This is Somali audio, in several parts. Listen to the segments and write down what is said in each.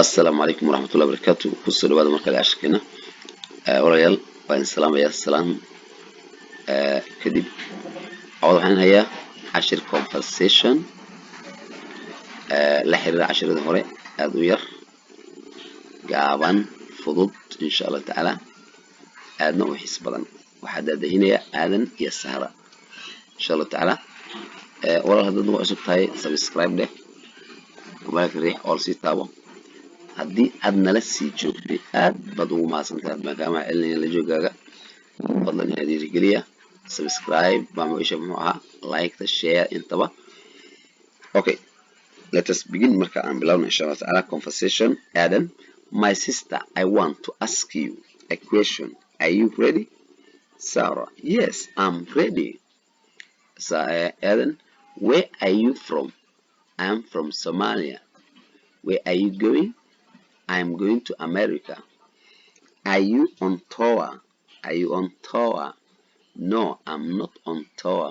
السلام عليكم ورحمة الله وبركاته. بصوا اللي بعد ما كان عشان وريال وين السلام يا السلام كدب واضح ان هي 10 conversation la xiriira casharada hore aad u yar gaaban fudud insha Allah taala aadna u xiis badan waxaa daadahinaya aadan iyo sahra insha Allah taala walaal haddaad ugu cusub tahay subscribe dheh kubalka riix oo sii taabo haddii aad nala sii joogtay aad baad ugu mahadsantahay baan kaa mahadcelinaya la joogaaga fadlan inaad dhiirigeliya subscribe baa muisha muxuu ahaa like the share intaba okay let us begin marka aan bilowno insha Allah taala conversation Adam my sister I want to ask you a question are you ready Sarah yes I'm ready so Adam where are you from I'm from Somalia where are you going I'm going to America. Are you on tour? Are you on tour? No, I'm not on tour.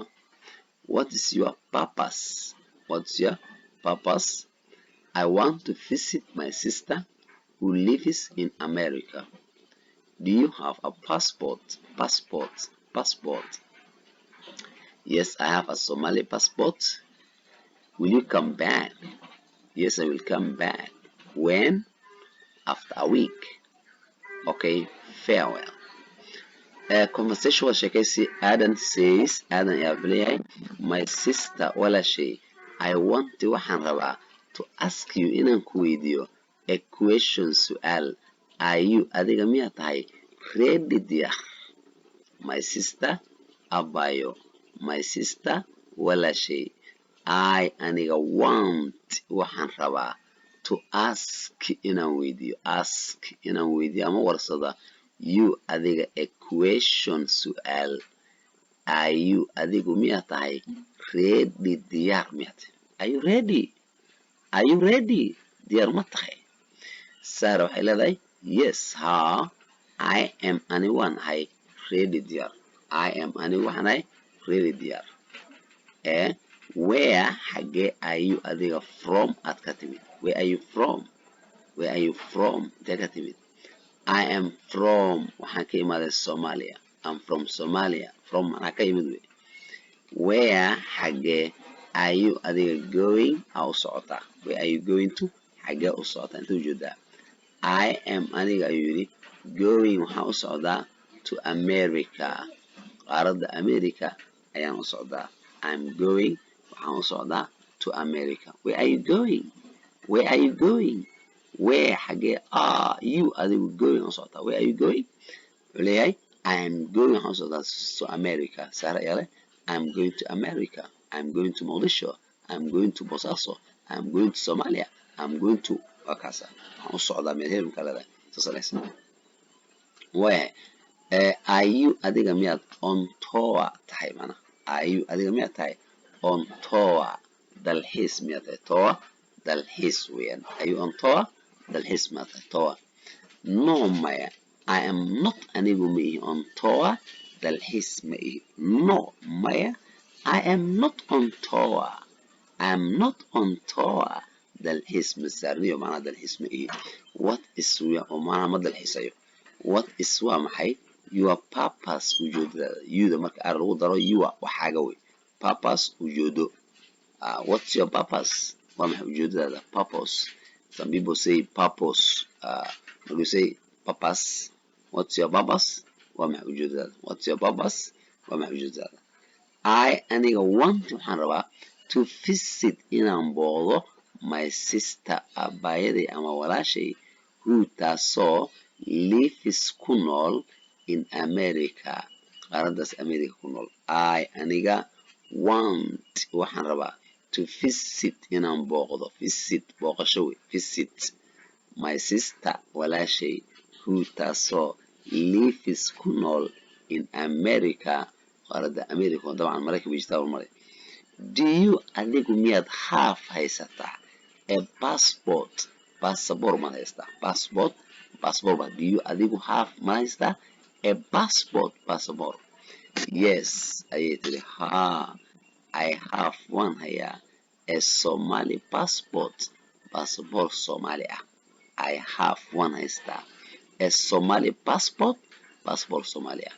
What is your purpose? What's your purpose? I want to visit my sister who lives in America. Do you have a passport? Passport. Yes, I have a Somali passport. Will you come back? Yes, I will come back. When? After a week. Okay, farewell. Conversation was sheekaysi Adam says Adam ayaa leeyahay my sister walaashay I want waxaan rabaa to ask you inaan ku weydiiyo a question su'aal are you adiga miyaa tahay ready dear my sister abayo my sister walaashay I aniga want waxaan rabaa to ask inaan weydiiyo ama warsada you adiga a question su'aal are you adigu miyaa tahay ready diyaar miyaa tahay are you ready diyaar ma tahay Sarah waxay leedahay yes ha I am ani waan ahay ready diyaar I am ani waxaan ahay ready diyaar where xagee are you adiga from aad ka timid where are you from intee ka timid I am from waxaan ka imaaday Somalia I'm from Somalia from maxaa ka imid wey where xagee are you adiga going aa u socotaa where are you going to xagee u socotaa inta ujeedaa I am aniga ayuu yidhi going waxaan u socdaa to America qaaradda America ayaan u socdaa I'm going waxaan u socdaa to America where are you going where xagee are you adigu going u socotaa where are you going wuxuu leeyahay I am going waxaan u socdaa to America Sara ayaa leh I'm going to America I'm going to Mogadishu I'm going to Bosaso I'm going to Somalia I'm going to wakaasa waxaan u socdaa meel heerka leedahay sasaleysa where are you adiga miyaad on tour tahay mana are you adiga miyaad tahay on tour dalxiis miyaad tahay tour dalxiis weeyaan are you on tour dalxiis miyaad tahay tour no maya I am not anigu ma ihi on tour dalxiis ma ihi no maya I am not on tour dalxiis ma saarniyo macnaa dalxiis ma ihi what is oo macnaa ma dalxiisayo what is waa maxay your purpose ujeedadaada youda marka ar lagu daro your waxaaga wey purpose ujeedo what's your purpose waa maxay ujeedadaada purpose some people say purpose when you say purpose what's your purpose waa maxay ujeedadaada what's your purpose waa maxay ujeedadaada I aniga want waxaan rabaa to visit inaan booqdo my sister abayaday ama walaashay who taasoo lives ku nool in America qaaraddaas America ku nool I aniga want waxaan rabaa to visit inaan booqdo visit booqasho wey visit my sister walaashay who taasoo lives ku nool in America qaaradda America oo dabcan Maraykanka bay jirtaa maray do you adigu miyaad half haysataa a passport maad haystaa passport ba do you adigu half ma haystaa a passport yes ayay tiri ha I have one hayaa a Somali passport Somali ah I have one haystaa a Somali passport Soomaaliya.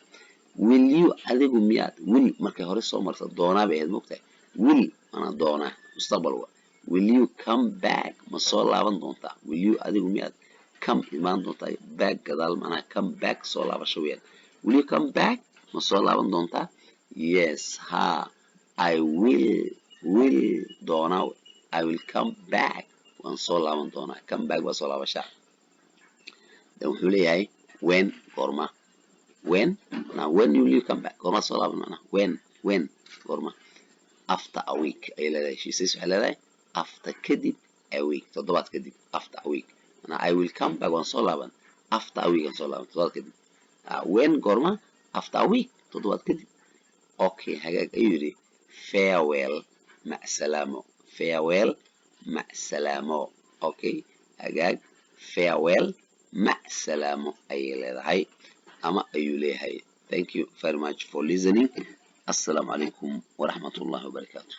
Will you adigu miyaad will markay hore soo marto doonaa bay ahayd moogtahay will ana doonaa mustaqbal wa will you come back ma soo laaban doontaa will you adigu miyaad come imaan doontaa back gadaal macnaha come back soo laabasho weeyaan will you come back ma soo laaban doontaa yes ha I will doonaa I will come back waan soo laaban doonaa come back waa soo laabashaa dan wuxuu leeyahay when goorma when now when will you come back goorma soo laaban macnaha when goorma after a week ay leedahay she says waxay leedahay after kadib a week toddobaad kadib after a week macnaha I will come back waan soo laaban after a week aan soo laaban toddobaad kadib when goorma after a week toddobaad kadib okay hagaag ayuu yidhi farewell macsalaamo farewell macsalaamo okay hagaag farewell macsalaamo ayay leedahay ama ayuu leeyahay thank you very much for listening assalamu alaikum warahmatullahi wabarakatuh